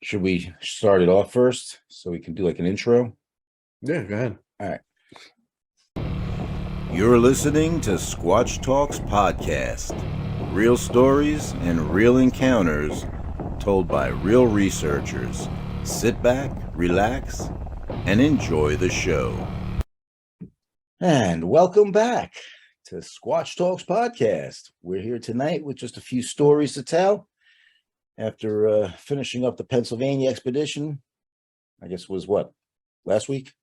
Should we start it off first so we can do like an intro? Yeah, go ahead. All right. You're listening to Squatch Talks Podcast. Real stories and real encounters told by real researchers. Sit back, relax, and enjoy the show. And welcome back to Squatch Talks Podcast. We're here tonight with just a few stories to tell after finishing up the Pennsylvania expedition. I guess it was what, last week?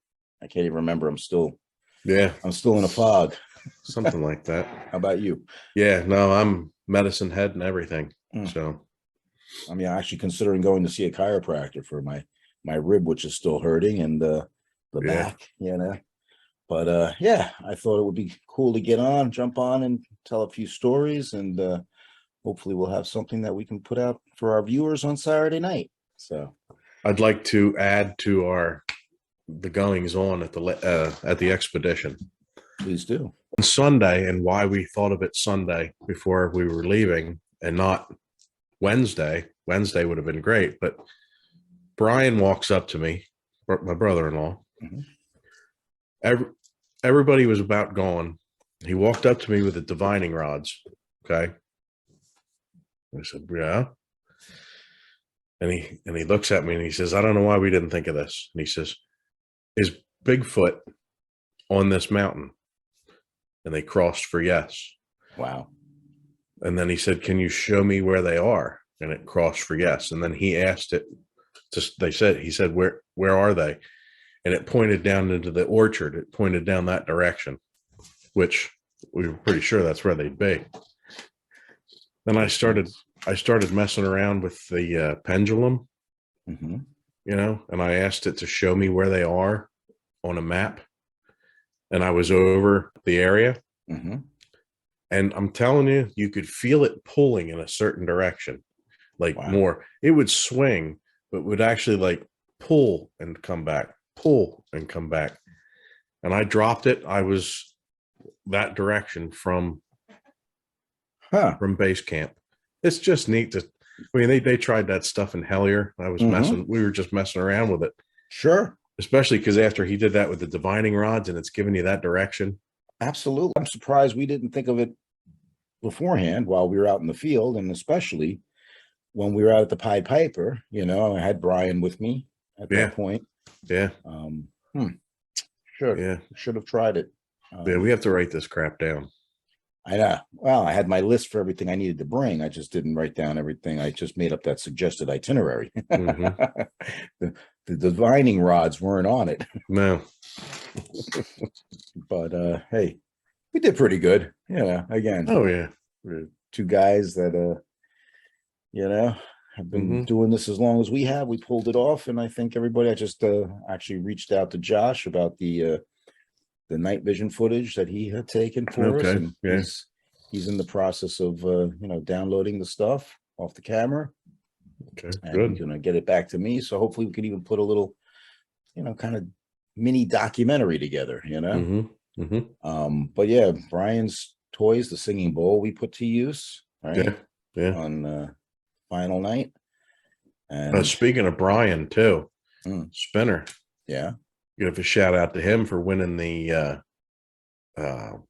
I can't even remember. I'm still in a fog. Something like that. How about you? Yeah, no, I'm medicine head and everything. So I mean, I'm actually considering going to see a chiropractor for my rib, which is still hurting, and the back, But yeah, I thought it would be cool to jump on and tell a few stories, and hopefully we'll have something that we can put out for our viewers on Saturday night. So I'd like to add to the goings on at the expedition. Please do. On Sunday, and why we thought of it Sunday before we were leaving and not Wednesday. Wednesday would have been great, but Brian walks up to me, my brother-in-law. Mm-hmm. Everybody was about gone. He walked up to me with the divining rods. Okay. I said, yeah. And he looks at me and he says, I don't know why we didn't think of this. And he says, is Bigfoot on this mountain? And they crossed for yes. Wow. And then he said, can you show me where they are? And it crossed for yes. And then he asked it, he said, where are they? And it pointed down into the orchard. It pointed down that direction, which we were pretty sure that's where they'd be. Then I started messing around with the pendulum, and I asked it to show me where they are on a map. And I was over the area. Mm-hmm. And I'm telling you, you could feel it pulling in a certain direction, like more. It would swing, but would actually like pull and come back, pull and come back. And I dropped it. I was that direction from base camp. It's just neat to, I mean, they tried that stuff in Hellier. We were just messing around with it. Sure. Especially because after he did that with the divining rods and it's giving you that direction. Absolutely. I'm surprised we didn't think of it beforehand while we were out in the field, and especially when we were out at the Pied Piper. I had Brian with me at that point. Yeah. Should have tried it. We have to write this crap down. I know. Well, I had my list for everything I needed to bring. I just didn't write down everything. I just made up that suggested itinerary. Mm-hmm. The divining rods weren't on it. No. But hey, we did pretty good. Again. Oh yeah. We're two guys that have been doing this as long as we have. We pulled it off, and I think everybody. I just actually reached out to Josh about the night vision footage that he had taken for us, and he's in the process of downloading the stuff off the camera. Okay, and good. He's gonna get it back to me, so hopefully we can even put a little kind of mini documentary together. But yeah, Brian's toys, the singing bowl, we put to use on final night. And speaking of Brian too, Spinner, give a shout out to him for winning the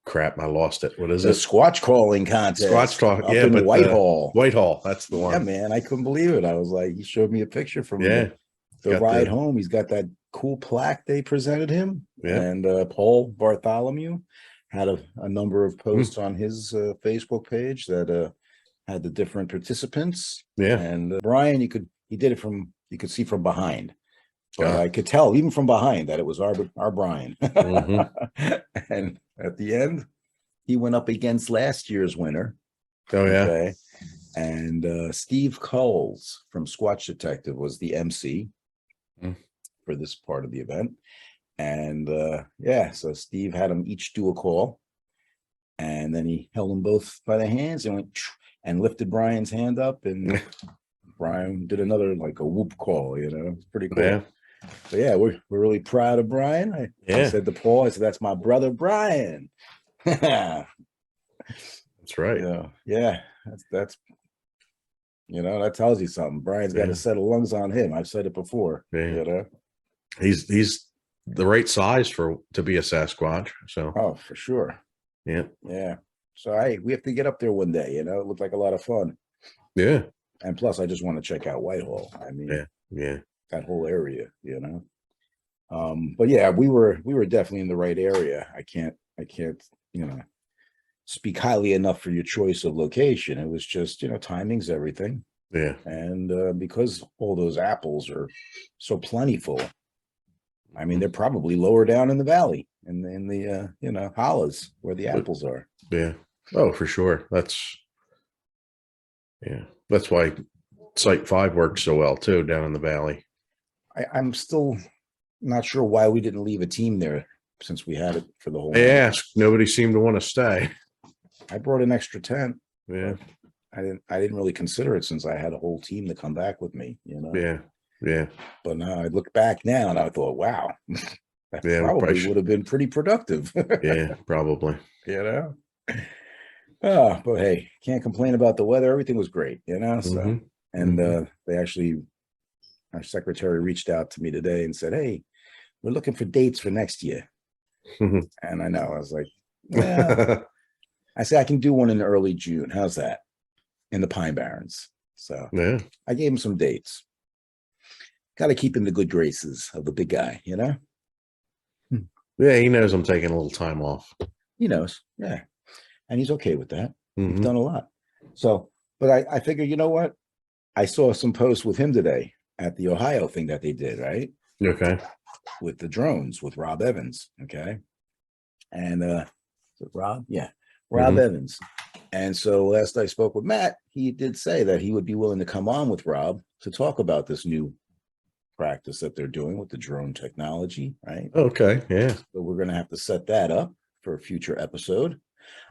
crap. I lost it. What is the it? Squatch calling contest. Squatch talk. In but Whitehall. Whitehall. That's the one. Yeah, man. I couldn't believe it. I was like, he showed me a picture from the ride home. He's got that cool plaque they presented him. Yeah. And Paul Bartholomew had a number of posts on his Facebook page that had the different participants. Yeah. And Brian, you could see from behind. But I could tell even from behind that it was our Brian. And at the end, he went up against last year's winner. Oh yeah. Okay. And Steve Coles from Squatch Detective was the MC for this part of the event. And so Steve had them each do a call, and then he held them both by the hands and went and lifted Brian's hand up, and Brian did another like a whoop call. It's pretty cool. Yeah. So yeah, we're really proud of Brian. I said to Paul, I said, that's my brother Brian. That's right. Yeah, that's You know, that tells you something. Brian's got a set of lungs on him. I've said it before. Yeah. You know, he's the right size to be a Sasquatch. So, oh, for sure. Yeah. So we have to get up there one day. You know, it looked like a lot of fun. Yeah. And plus, I just want to check out Whitehall. I mean, that whole area. You know, but yeah, we were definitely in the right area. I can't, you know, speak highly enough for your choice of location. It was just, you know, timing's everything. Yeah. And because all those apples are so plentiful, I mean, they're probably lower down in the valley, in the you know, hollows where the apples are. Yeah. Oh, for sure. That's why Site 5 works so well too, down in the valley. I'm still not sure why we didn't leave a team there since we had it for the whole I asked, nobody seemed to want to stay. I brought an extra tent. Yeah. I didn't really consider it since I had a whole team to come back with me, you know. Yeah. But now I look back now and I thought, wow, that probably would have been pretty productive. Yeah, probably. You know. Oh, but hey, can't complain about the weather. Everything was great, you know. So and they actually, our secretary reached out to me today and said, hey, we're looking for dates for next year. And I know, I was like, yeah. I said, I can do one in early June. How's that? In the Pine Barrens. So yeah, I gave him some dates. Got to keep in the good graces of the big guy, you know? Yeah, he knows I'm taking a little time off. He knows. Yeah. And he's okay with that. We've done a lot. So, but I figure, you know what? I saw some posts with him today at the Ohio thing that they did, right? Okay. With the drones with Rob Evans. Okay. And is it Rob? Yeah. Rob Evans. And so last I spoke with Matt, he did say that he would be willing to come on with Rob to talk about this new practice that they're doing with the drone technology, right? Okay. Yeah. So we're going to have to set that up for a future episode.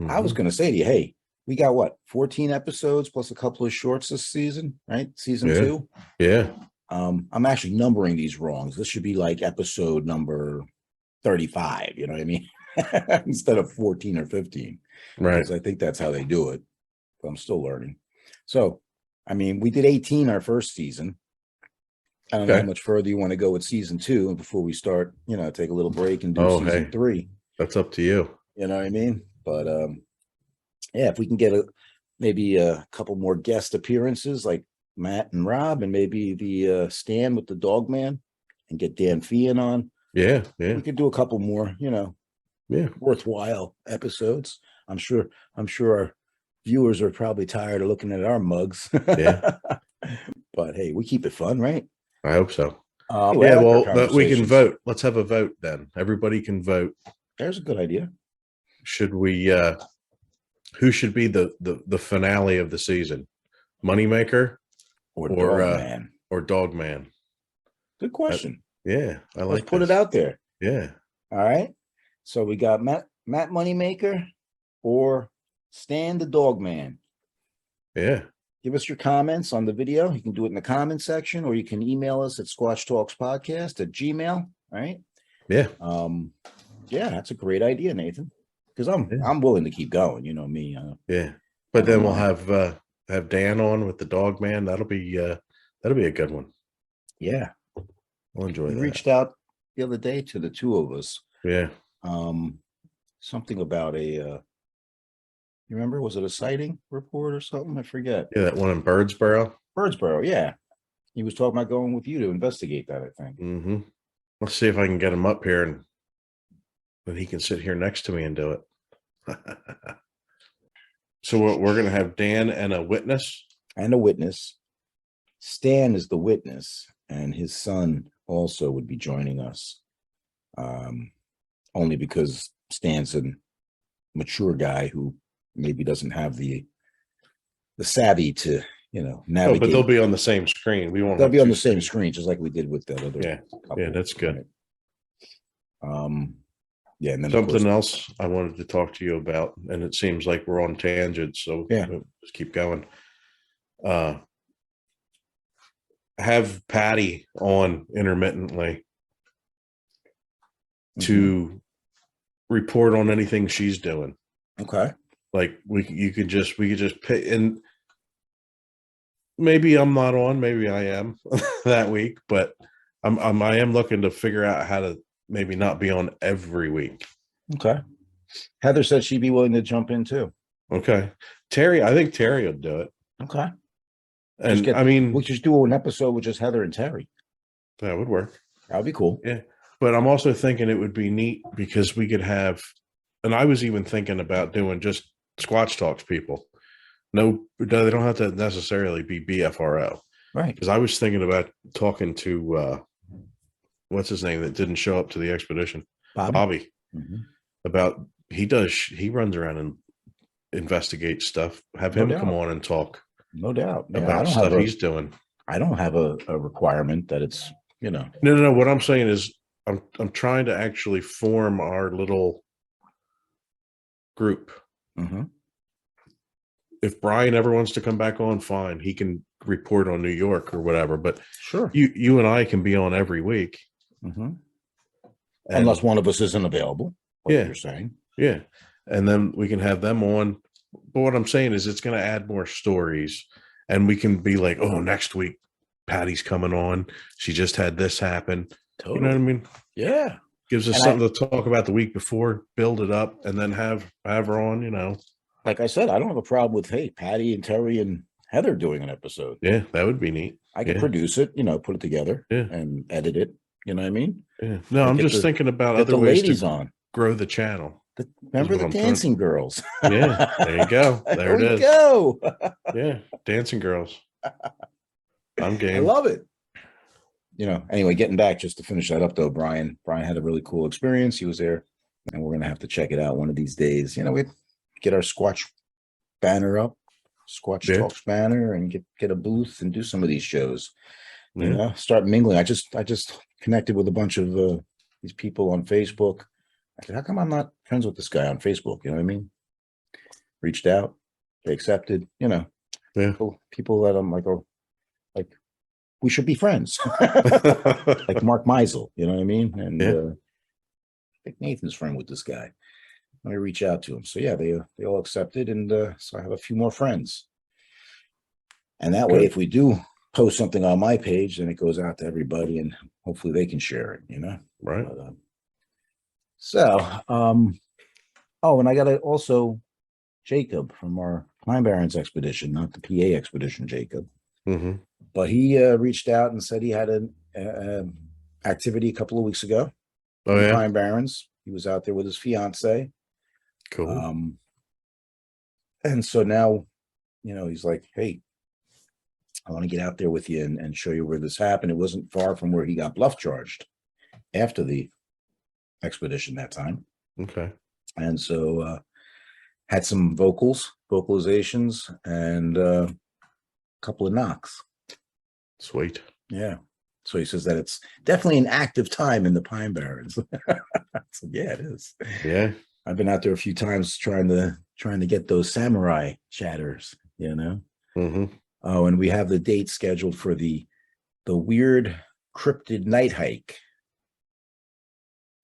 I was going to say to you, hey, we got what, 14 episodes plus a couple of shorts this season, right? Season 2. Yeah. I'm actually numbering these wrong. This should be like episode number 35, you know what I mean? Instead of 14 or 15. Right. Because I think that's how they do it. But I'm still learning. So, I mean, we did 18 our first season. I don't know how much further you want to go with season 2 before we start, you know, take a little break and do season 3. That's up to you. You know what I mean? But yeah, if we can get maybe a couple more guest appearances like Matt and Rob, and maybe the Stan with the dog man, and get Dan Fee on. Yeah. We could do a couple more, you know, worthwhile episodes. I'm sure our viewers are probably tired of looking at our mugs. Yeah. But hey, we keep it fun, right? I hope so. Yeah, well, we can vote. Let's have a vote then. Everybody can vote. There's a good idea. Should we who should be the finale of the season? Moneymaker or Dog Man? Or Dog Man? Good question. I like Let's put it out there. Yeah. All right. So we got Matt Moneymaker or Stan the Dog Man. Yeah. Give us your comments on the video. You can do it in the comment section, or you can email us at squatchtalkspodcast@gmail. Right? Yeah. Yeah, that's a great idea, Nathan. Because I'm willing to keep going. You know me. Yeah. But then we'll have Dan on with the Dog Man. That'll be a good one. Yeah. We'll enjoy that. We reached out the other day to the two of us. Yeah. Something about you remember, was it a sighting report or something? I forget. Yeah, that one in Birdsboro. Yeah. He was talking about going with you to investigate that, I think. Let's see if I can get him up here and he can sit here next to me and do it. So we're going to have Dan and a witness. Stan is the witness, and his son also would be joining us. Only because Stan's a mature guy who maybe doesn't have the savvy to, you know, navigate. But they'll be on the same screen. They'll be on the same screen, just like we did with that other. Yeah, that's good. Right? Yeah, and then something else I wanted to talk to you about, and it seems like we're on tangents, so just keep going. Have Patty on intermittently to report on anything she's doing. Okay. Like we could just pick, and maybe I'm not on, maybe I am that week, but I am looking to figure out how to maybe not be on every week. Okay. Heather said she'd be willing to jump in too. Okay. Terry, I think Terry will do it. Okay. And I mean, we'll just do an episode with just Heather and Terry. That would work. That would be cool. Yeah. But I'm also thinking it would be neat because we could have, and I was even thinking about doing just Squatch Talks people. No, they don't have to necessarily be BFRO. Right. Because I was thinking about talking to, what's his name that didn't show up to the expedition? Bobby. Mm-hmm. About, he runs around and investigates stuff. Have him come on and talk. No doubt. Yeah, about stuff he's doing. I don't have a requirement that it's, No. What I'm saying is I'm trying to actually form our little group. Mm-hmm. If Brian ever wants to come back on, fine. He can report on New York or whatever. But sure, you and I can be on every week. Mm-hmm. Unless one of us isn't available. Like you're saying. Yeah. And then we can have them on. But what I'm saying is it's going to add more stories. And we can be like, oh, next week, Patty's coming on. She just had this happen. Totally. You know what I mean? Yeah. Gives us something to talk about the week before, build it up, and then have her on, Like I said, I don't have a problem with, hey, Patty and Terry and Heather doing an episode. Yeah, that would be neat. I could produce it, put it together and edit it. You know what I mean? Yeah. No, I'm just thinking about other ways to grow the channel. Remember the dancing girls? Yeah, there you go. There it is. Go. Yeah, dancing girls. I'm game. I love it. Anyway, getting back just to finish that up though, Brian had a really cool experience. He was there, and we're gonna have to check it out one of these days. We get our Squatch banner up, Squatch Talks banner, and get a booth and do some of these shows. Start mingling. I just connected with a bunch of these people on Facebook. I said, how come I'm not friends with this guy on Facebook? You know what I mean? Reached out, they accepted. People that I'm like, oh, like we should be friends, like Mark Meisel. You know what I mean? And I think Nathan's friend with this guy. I reach out to him. So yeah, they all accepted, and so I have a few more friends. And that way, if we do post something on my page, then it goes out to everybody, and hopefully they can share it. Right. But, and I got also Jacob from our Pine Barrens expedition, not the PA expedition, Jacob. Mm-hmm. But he reached out and said he had an activity a couple of weeks ago. Oh, yeah. Pine Barrens. He was out there with his fiance. Cool. And so now, he's like, hey, I want to get out there with you and show you where this happened. It wasn't far from where he got bluff charged after the expedition that time. Okay. And so had some vocalizations, and a couple of knocks. Sweet. Yeah. So he says that it's definitely an active time in the Pine Barrens. So yeah, it is. Yeah. I've been out there a few times trying to get those samurai chatters, Mm-hmm. Oh, and we have the date scheduled for the weird cryptid night hike.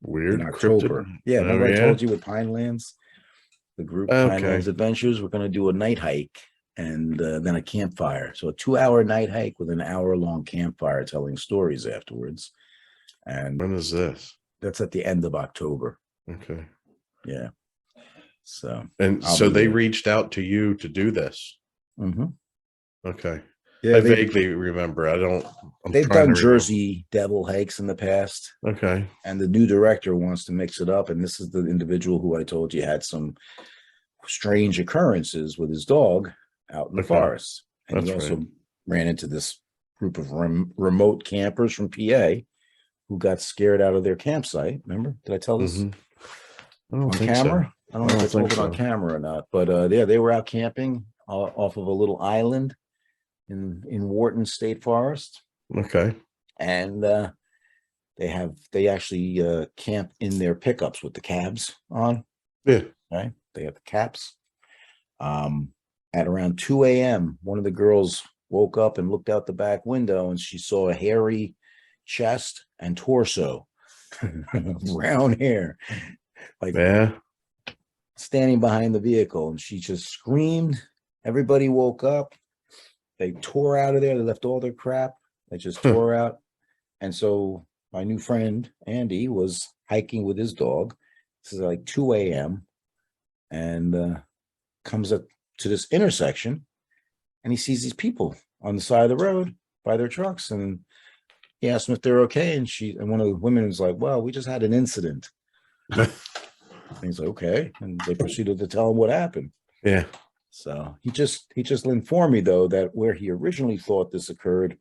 Weird in October. Cryptid? Yeah, remember I told you with Pinelands, the group Pinelands Adventures, we're going to do a night hike and then a campfire. So a 2-hour night hike with an hour-long campfire telling stories afterwards. And when is this? That's at the end of October. Okay. Yeah. So they reached out to you to do this. Mm-hmm. Okay. Yeah, I vaguely remember. They've done Jersey Devil hikes in the past. Okay. And the new director wants to mix it up. And this is the individual who I told you had some strange occurrences with his dog out in the forest. And he also ran into this group of remote campers from PA who got scared out of their campsite. Remember? Did I tell this on camera? So. I don't know if I told it on camera or not. But they were out camping off of a little island in Wharton State Forest. Okay. And they actually camp in their pickups with the cabs on. Yeah. Right. They have the caps. At around 2 a.m., one of the girls woke up and looked out the back window, and she saw a hairy chest and torso, brown hair, like standing behind the vehicle. And she just screamed. Everybody woke up. They tore out of there. They left all their crap. They just tore out. And so my new friend, Andy, was hiking with his dog. This is like 2 a.m. and comes up to this intersection, and he sees these people on the side of the road by their trucks. And he asked them if they're okay. And one of the women was like, well, we just had an incident. And he's like, okay. And they proceeded to tell him what happened. Yeah. So he just informed me, though, that where he originally thought this occurred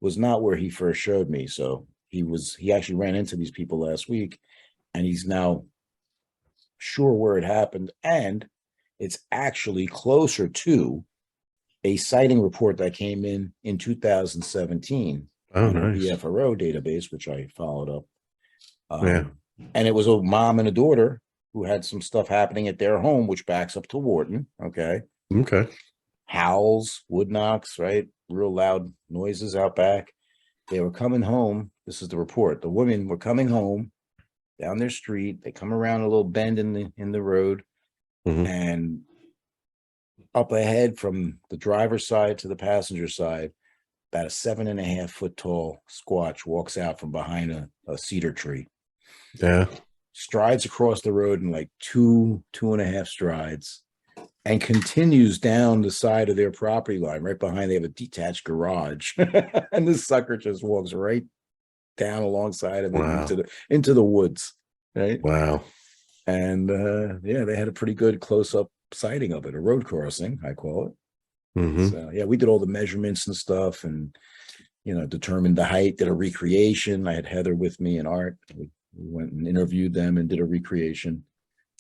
was not where he first showed me. So he actually ran into these people last week, and he's now sure where it happened. And it's actually closer to a sighting report that came in 2017 on our BFRO database, which I followed up. And it was a mom and a daughter who had some stuff happening at their home, which backs up to Wharton. Okay. Howls, wood knocks, right? Real loud noises out back. They were coming home. This is the report. The women were coming home down their street. They come around a little bend in the road, and up ahead from the driver's side to the passenger side, about a 7.5 foot tall Squatch walks out from behind a cedar tree. Yeah. Strides across the road in like 2.5 strides, and continues down the side of their property line. Right behind, they have a detached garage. And this sucker just walks right down alongside of it into the woods. Right. Wow. And they had a pretty good close-up sighting of it, a road crossing, I call it. So yeah, we did all the measurements and stuff, and determined the height, did a recreation. I had Heather with me and Art. We went and interviewed them and did a recreation.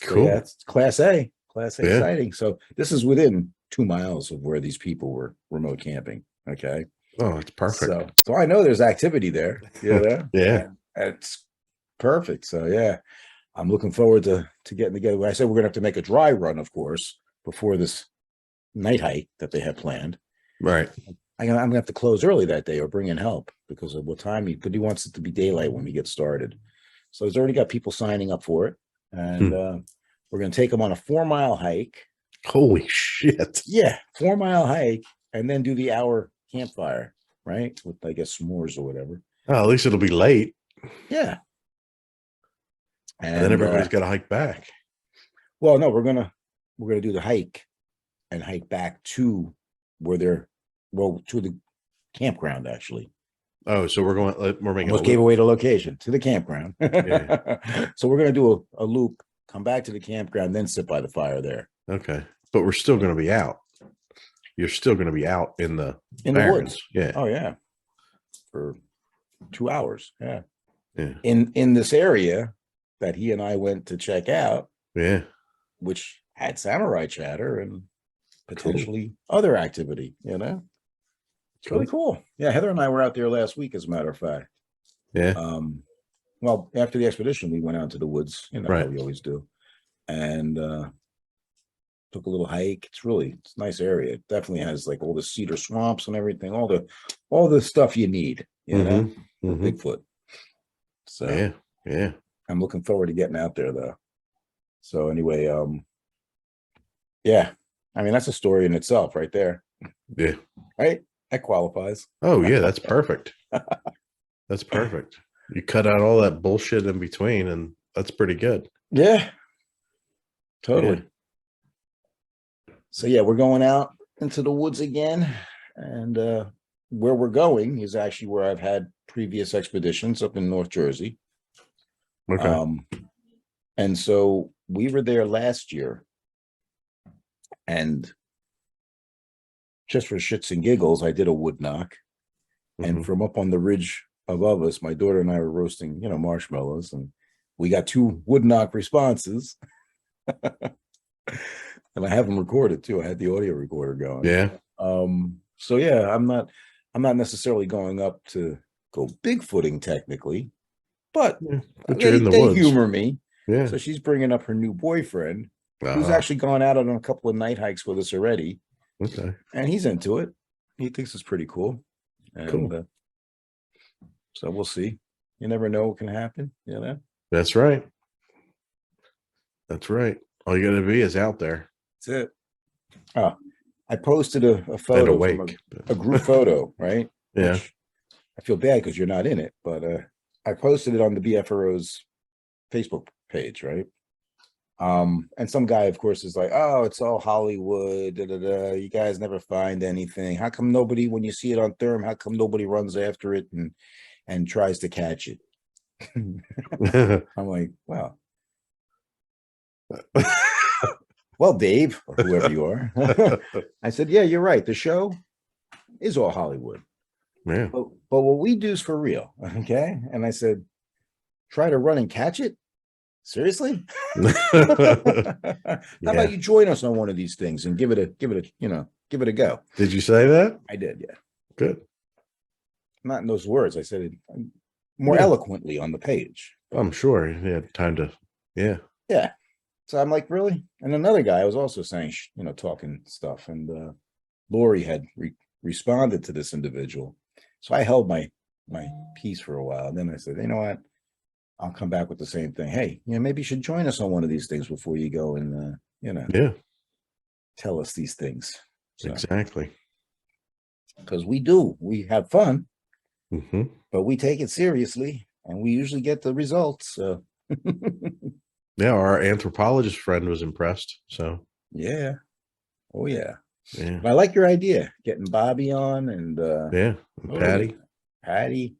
Cool. So, yeah, it's Class A sighting. So this is within 2 miles of where these people were remote camping. Okay. Oh, it's perfect. So I know there's activity there. Yeah. And it's perfect. So yeah, I'm looking forward to getting together. I said we're gonna have to make a dry run, of course, before this night hike that they have planned. Right. I'm gonna have to close early that day or bring in help because of what time he wants it to be daylight when we get started. So he's already got people signing up for it, and we're gonna take them on a 4-mile hike. Holy shit! Yeah, 4-mile hike, and then do the hour campfire, right? With I guess s'mores or whatever. Oh, at least it'll be late. Yeah. And then everybody's got to hike back. Well, no, we're gonna do the hike and hike back to where to the campground actually. Oh, so we're making almost gave away the location to the campground. Yeah. So we're gonna do a loop, come back to the campground, then sit by the fire there. Okay, but we're still going to be out. You're still going to be out in the woods. Yeah. Oh yeah, for 2 hours. Yeah. Yeah. In this area that he and I went to check out. Yeah. Which had samurai chatter and potentially other activity. It's really cool. Yeah, Heather and I were out there last week, as a matter of fact. Yeah. Well, after the expedition, we went out to the woods, right. How we always do, and took a little hike. It's a nice area. It definitely has like all the cedar swamps and everything, all the stuff you need, for Bigfoot. So yeah. I'm looking forward to getting out there though. So anyway, yeah, I mean that's a story in itself, right there. Yeah. Right. That qualifies. Oh yeah, that's perfect. That's perfect. You cut out all that bullshit in between, and that's pretty good. Yeah. Totally. Yeah. So yeah, we're going out into the woods again, and where we're going is actually where I've had previous expeditions up in North Jersey. Okay. And so we were there last year, and just for shits and giggles, I did a wood knock, and from up on the ridge above us, my daughter and I were roasting, marshmallows, and we got 2 wood knock responses. And I have them recorded too. I had the audio recorder going. Yeah. So yeah, I'm not necessarily going up to go bigfooting technically, but you're in the woods. Humor me. Yeah. So she's bringing up her new boyfriend, who's actually gone out on a couple of night hikes with us already. Okay. And he's into it. He thinks it's pretty cool. And, cool. So we'll see. You never know what can happen. That's right. That's right. All you got to be is out there. That's it. Oh, I posted a photo from a group photo, right? Yeah. Which I feel bad because you're not in it, but I posted it on the BFRO's Facebook page, right? And some guy, of course, is like, "Oh, it's all Hollywood. Da, da, da. You guys never find anything. How come nobody, when you see it on Therm, how come nobody runs after it and tries to catch it?" I'm like, "Well, well, Dave, or whoever you are." I said, "Yeah, you're right. The show is all Hollywood. Yeah. But what we do is for real." Okay. And I said, "Try to run and catch it? Seriously?" How about you join us on one of these things and give it a give it a go? Did you say that? I did, yeah. Good. Not in those words. I said it more eloquently on the page. I'm sure he had time to, yeah. Yeah. So I'm like, really? And another guy was also saying, talking stuff. And Lori had responded to this individual. So I held my peace for a while. And then I said, you know what? I'll come back with the same thing. Hey, maybe you should join us on one of these things before you go and, tell us these things. So, exactly. Because we have fun, but we take it seriously and we usually get the results. So. Yeah, our anthropologist friend was impressed. So yeah, oh yeah. But I like your idea, getting Bobby on and and Patty,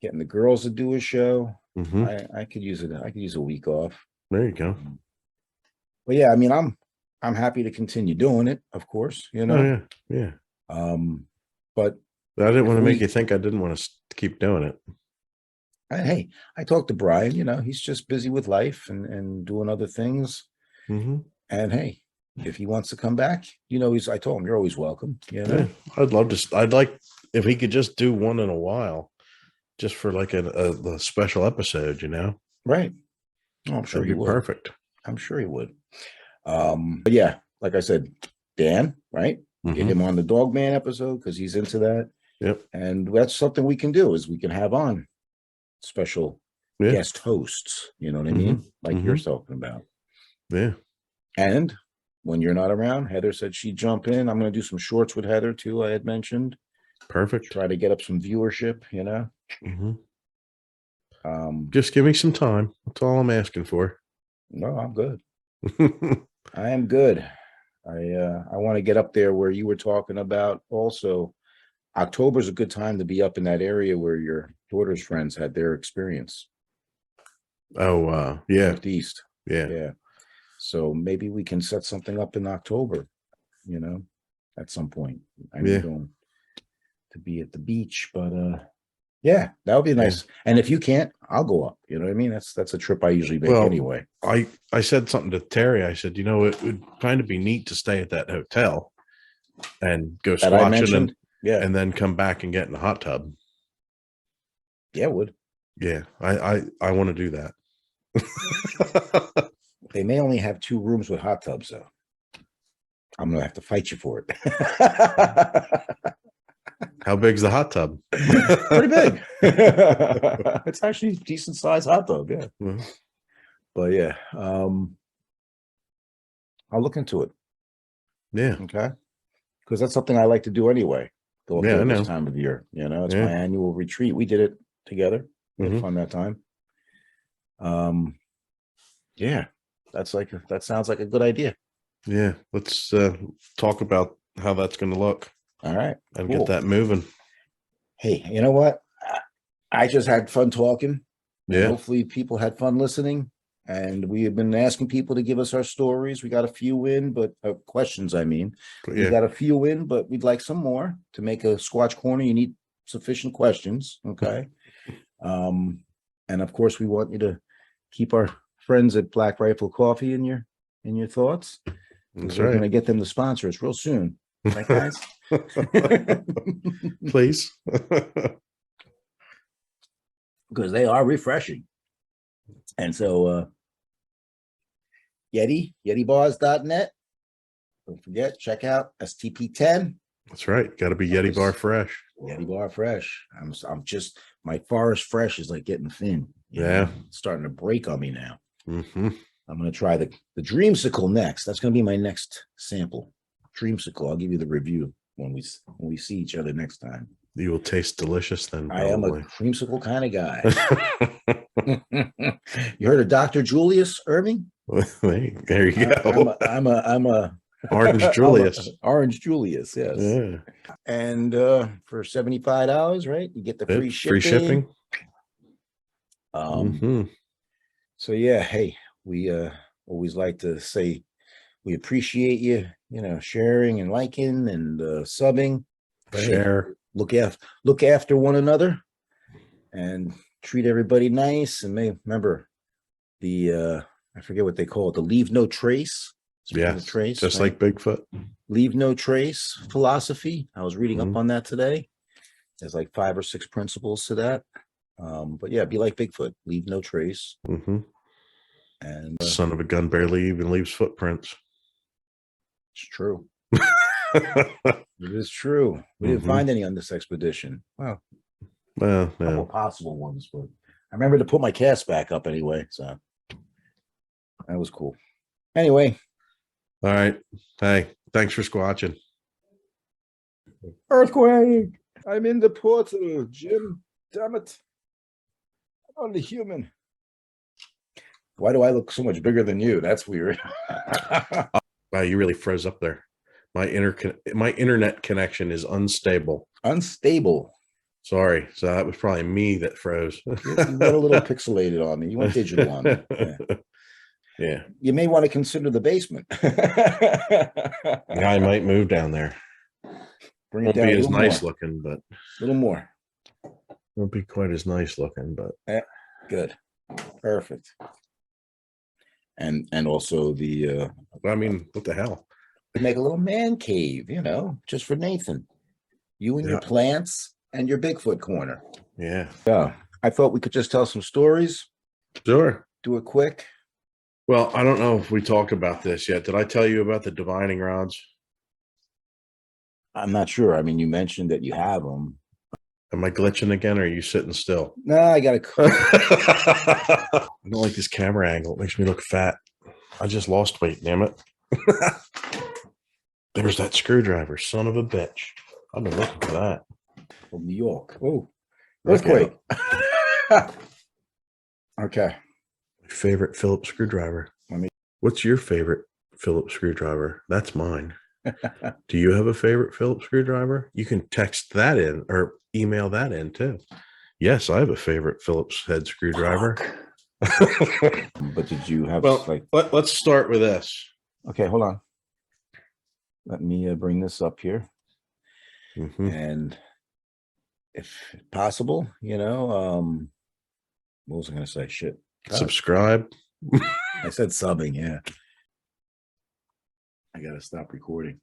getting the girls to do a show. I could use it. I could use a week off. There you go. But yeah, I mean, I'm happy to continue doing it, of course. Oh, yeah. But I didn't want to make you think I didn't want to keep doing it. Hey, I talked to Brian, he's just busy with life and doing other things. And hey, if he wants to come back, I told him you're always welcome. Yeah, I'd like if he could just do one in a while, just for like a special episode, Right. Oh, I'm sure that'd be perfect. I'm sure he would. But yeah, like I said, Dan, right? Get him on the Dogman episode because he's into that. Yep. And that's something we can do is we can have on special guest hosts, you know what I mean? Like you're talking about. Yeah. And when you're not around, Heather said she'd jump in. I'm going to do some shorts with Heather too, I had mentioned. Perfect. Try to get up some viewership, Just give me some time. That's all I'm asking for. No, I'm good. I am good. I want to get up there where you were talking about also. October's a good time to be up in that area where your daughter's friends had their experience. Oh, yeah. Northeast. Yeah. So maybe we can set something up in October, at some point. I'm going to be at the beach, but yeah, that would be nice. And if you can't, I'll go up. You know what I mean? That's a trip I usually make anyway. I said something to Terry. I said, it would kind of be neat to stay at that hotel and go squatching and then come back and get in the hot tub. Yeah, it would. Yeah, I want to do that. They may only have 2 rooms with hot tubs, though. I'm gonna have to fight you for it. How big's the hot tub? Pretty big. It's actually a decent sized hot tub, yeah. But yeah, I'll look into it. Yeah. Okay. Because that's something I like to do anyway. Go up there this time of year. It's my annual retreat. We did it together. We had fun that time. Yeah, that sounds like a good idea. Yeah, let's talk about how that's going to look. All right, and get that moving. Hey, you know what? I just had fun talking. Yeah. Hopefully people had fun listening. And we have been asking people to give us our stories. We got a few in, but questions, I mean. We got a few in, but we'd like some more. To make a Squatch Corner, you need sufficient questions. Okay. And of course, we want you to keep our friends at Black Rifle Coffee in your thoughts. That's We're right. going to get them to sponsor us real soon. Right, guys? Please. Because they are refreshing. And so YetiBars.net. Don't forget, check out STP10. That's right. Got to be Yeti Bar Fresh. Yeti Bar Fresh. I'm just, my Forest Fresh is like getting thin. It's starting to break on me now. I'm going to try the Dreamsicle next. That's going to be my next sample. dreamsicle. I'll give you the review when we see each other next time. You will taste delicious then. Probably. I am a creamsicle kind of guy. You heard of Dr. Julius Irving? There you go. I'm a Orange Julius. Orange Julius, yes. Yeah. And for $75, right? You get the free shipping. Free shipping. So yeah, hey, we always like to say we appreciate you, sharing and liking and subbing. Share. Hey, look after one another and treat everybody nice. And remember the I forget what they call it, the leave no trace. Yeah, trace, just right? Like Bigfoot. Leave no trace philosophy. I was reading up on that today. There's like 5 or 6 principles to that. But yeah, be like Bigfoot. Leave no trace. And son of a gun barely even leaves footprints. It's true. It is true. We didn't find any on this expedition. Well, no. Couple possible ones, but I remember to put my cast back up anyway, so that was cool. Anyway. All right. Hey, thanks for squatching. Earthquake! I'm in the portal, Jim. Damn it. I'm only human. Why do I look so much bigger than you? That's weird. Wow, you really froze up there. My internet connection is unstable. Unstable. Sorry. So that was probably me that froze. You went a little pixelated on me. You went digital on me. Yeah. You may want to consider the basement. Yeah, I might move down there. Bring Won't it down be as nice looking, but a little more. Won't be quite as nice looking, but good. Perfect. And also the I mean, what the hell? Make a little man cave, just for Nathan. You and your plants and your Bigfoot corner. Yeah. Yeah. I thought we could just tell some stories. Sure. Do it quick. Well, I don't know if we talked about this yet. Did I tell you about the divining rods? I'm not sure. I mean, you mentioned that you have them. Am I glitching again, or are you sitting still? No, I got to. I don't like this camera angle. It makes me look fat. I just lost weight, damn it. There's that screwdriver, son of a bitch. I've been looking for that. From New York. Oh, earthquake. Okay. Favorite Phillips screwdriver. What's your favorite Phillips screwdriver? That's mine. Do you have a favorite Phillips screwdriver? You can text that in or email that in too. Yes, I have a favorite Phillips head screwdriver. But did you have let's start with this. Okay, hold on. Let me bring this up here. And if possible, what was I going to say? Shit. Subscribe. I said subbing, yeah. I gotta stop recording.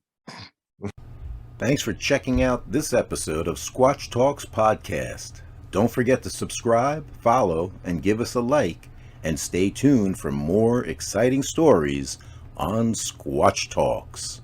Thanks for checking out this episode of Squatch Talks Podcast. Don't forget to subscribe, follow, and give us a like, and stay tuned for more exciting stories on Squatch Talks.